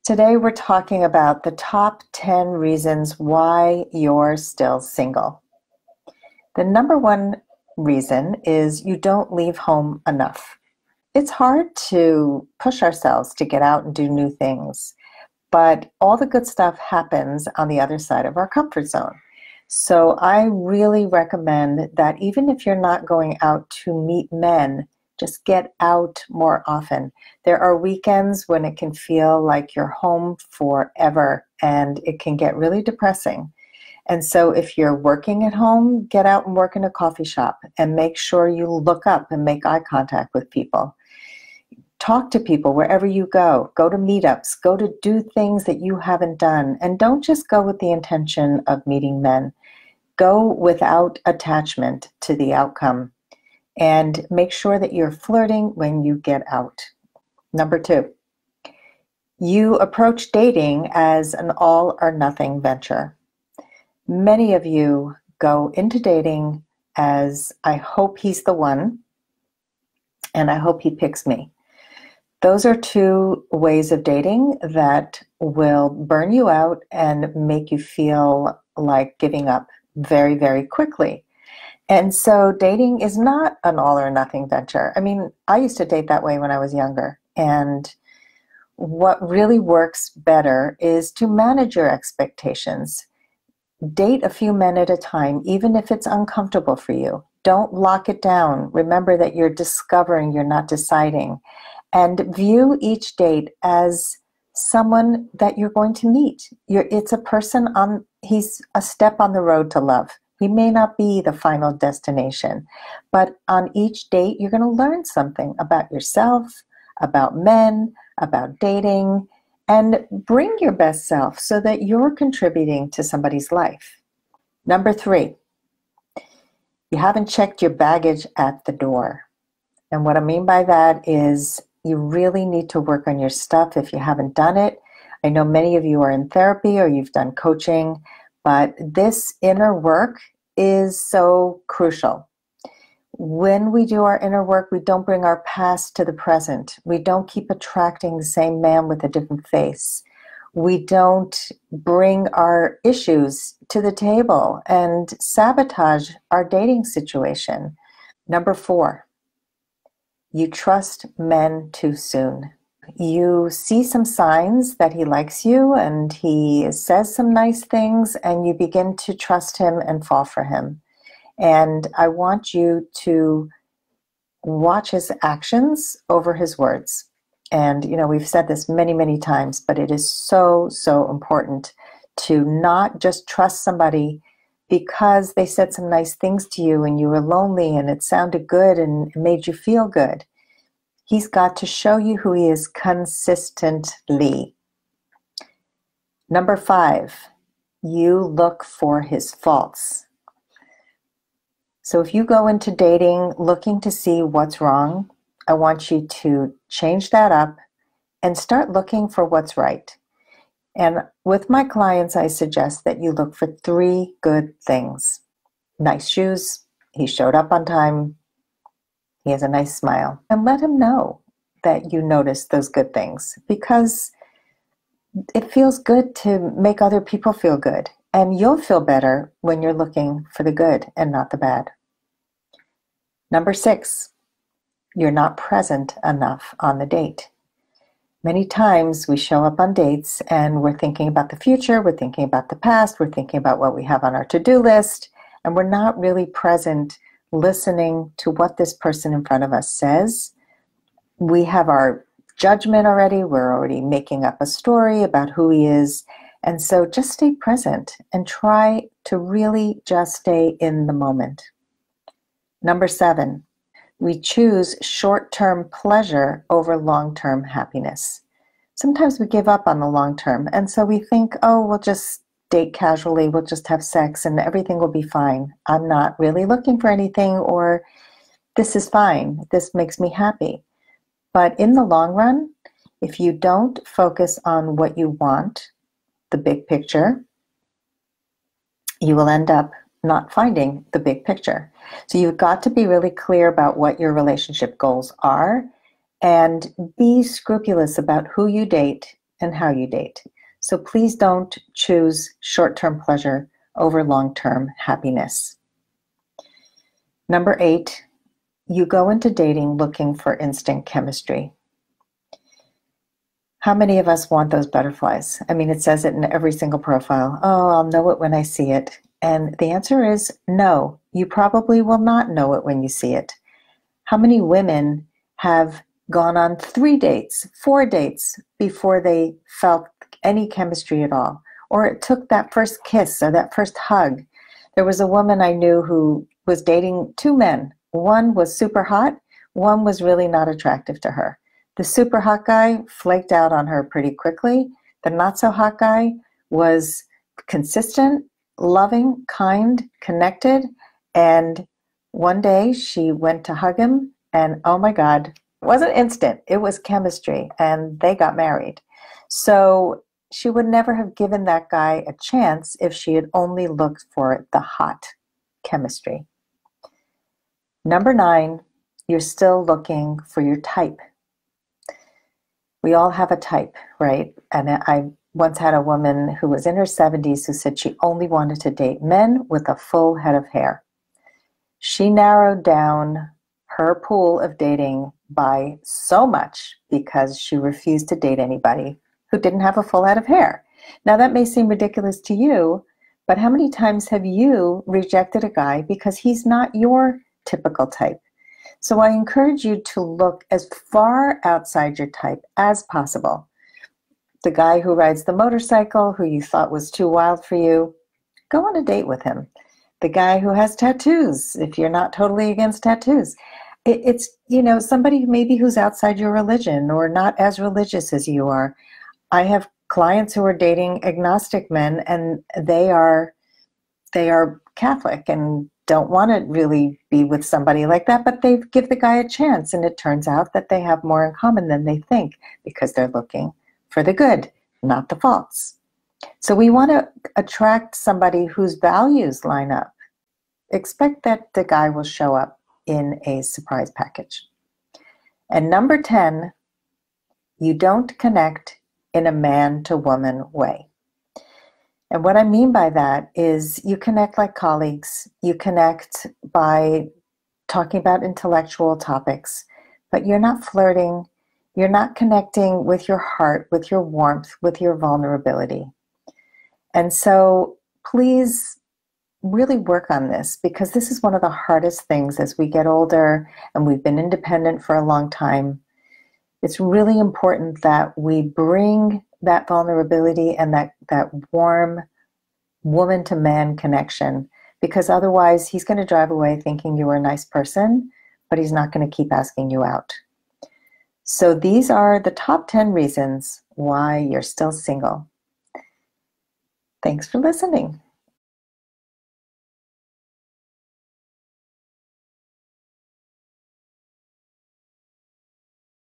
Today, we're talking about the top 10 reasons why you're still single. The number one reason is you don't leave home enough. It's hard to push ourselves to get out and do new things, but all the good stuff happens on the other side of our comfort zone. So I really recommend that even if you're not going out to meet men, just get out more often. There are weekends when it can feel like you're home forever and it can get really depressing. And so if you're working at home, get out and work in a coffee shop and make sure you look up and make eye contact with people. Talk to people wherever you go. Go to meetups. Go to do things that you haven't done. And don't just go with the intention of meeting men. Go without attachment to the outcome. And make sure that you're flirting when you get out. Number two, you approach dating as an all or nothing venture. Many of you go into dating as, I hope he's the one, and I hope he picks me. Those are two ways of dating that will burn you out and make you feel like giving up very, very quickly. And so dating is not an all or nothing venture. I mean, I used to date that way when I was younger. And what really works better is to manage your expectations. Date a few men at a time, even if it's uncomfortable for you. Don't lock it down. Remember that you're discovering, you're not deciding. And view each date as someone that you're going to meet. It's a person he's a step on the road to love. He may not be the final destination, but on each date, you're going to learn something about yourself, about men, about dating, and bring your best self so that you're contributing to somebody's life. Number three, you haven't checked your baggage at the door. And what I mean by that is you really need to work on your stuff if you haven't done it. I know many of you are in therapy or you've done coaching, but this inner work is so crucial. When we do our inner work, we don't bring our past to the present. We don't keep attracting the same man with a different face. We don't bring our issues to the table and sabotage our dating situation. Number four, you trust men too soon. You see some signs that he likes you and he says some nice things and you begin to trust him and fall for him. And I want you to watch his actions over his words. And, we've said this many, many times, but it is so, so important to not just trust somebody because they said some nice things to you and you were lonely and it sounded good and it made you feel good. He's got to show you who he is consistently. Number five, you look for his faults. So if you go into dating looking to see what's wrong, I want you to change that up and start looking for what's right. And with my clients, I suggest that you look for three good things. Nice shoes, he showed up on time, he has a nice smile, and let him know that you notice those good things because it feels good to make other people feel good. And you'll feel better when you're looking for the good and not the bad. Number six, you're not present enough on the date. Many times we show up on dates and we're thinking about the future, we're thinking about the past, we're thinking about what we have on our to-do list, and we're not really present listening to what this person in front of us says. We have our judgment already. We're already making up a story about who he is. And so just stay present and try to really just stay in the moment. Number seven, we choose short-term pleasure over long-term happiness. Sometimes we give up on the long term. And so we think, we'll just date casually, we'll just have sex and everything will be fine. I'm not really looking for anything, or this is fine. This makes me happy. But in the long run, if you don't focus on what you want, the big picture, you will end up not finding the big picture. So you've got to be really clear about what your relationship goals are and be scrupulous about who you date and how you date. So please don't choose short-term pleasure over long-term happiness. Number 8, you go into dating looking for instant chemistry. How many of us want those butterflies? I mean, it says it in every single profile. Oh, I'll know it when I see it. And the answer is no, you probably will not know it when you see it. How many women have gone on 3 dates, 4 dates before they felt any chemistry at all? Or it took that first kiss or that first hug. There was a woman I knew who was dating 2 men. One was super hot, one was really not attractive to her. The super hot guy flaked out on her pretty quickly. The not so hot guy was consistent, loving, kind, connected, and one day she went to hug him, and oh my God, it wasn't instant, it was chemistry, and they got married. So she would never have given that guy a chance if she had only looked for the hot chemistry. Number 9, you're still looking for your type. We all have a type, right? And I once had a woman who was in her 70s who said she only wanted to date men with a full head of hair. She narrowed down her pool of dating by so much because she refused to date anybody who didn't have a full head of hair. Now that may seem ridiculous to you, but how many times have you rejected a guy because he's not your typical type? So I encourage you to look as far outside your type as possible. The guy who rides the motorcycle, who you thought was too wild for you, go on a date with him. The guy who has tattoos, if you're not totally against tattoos. It's, somebody maybe who's outside your religion or not as religious as you are. I have clients who are dating agnostic men, and they are Catholic and don't want to really be with somebody like that, but they give the guy a chance, and it turns out that they have more in common than they think because they're looking for the good, not the faults. So we want to attract somebody whose values line up. Expect that the guy will show up in a surprise package. And number 10, you don't connect in a man-to-woman way. And what I mean by that is you connect like colleagues, you connect by talking about intellectual topics, but you're not flirting, you're not connecting with your heart, with your warmth, with your vulnerability. And so please really work on this, because this is one of the hardest things as we get older and we've been independent for a long time. It's really important that we bring that vulnerability and that warm woman-to-man connection, because otherwise he's going to drive away thinking you are a nice person, but he's not going to keep asking you out. So these are the top 10 reasons why you're still single. Thanks for listening.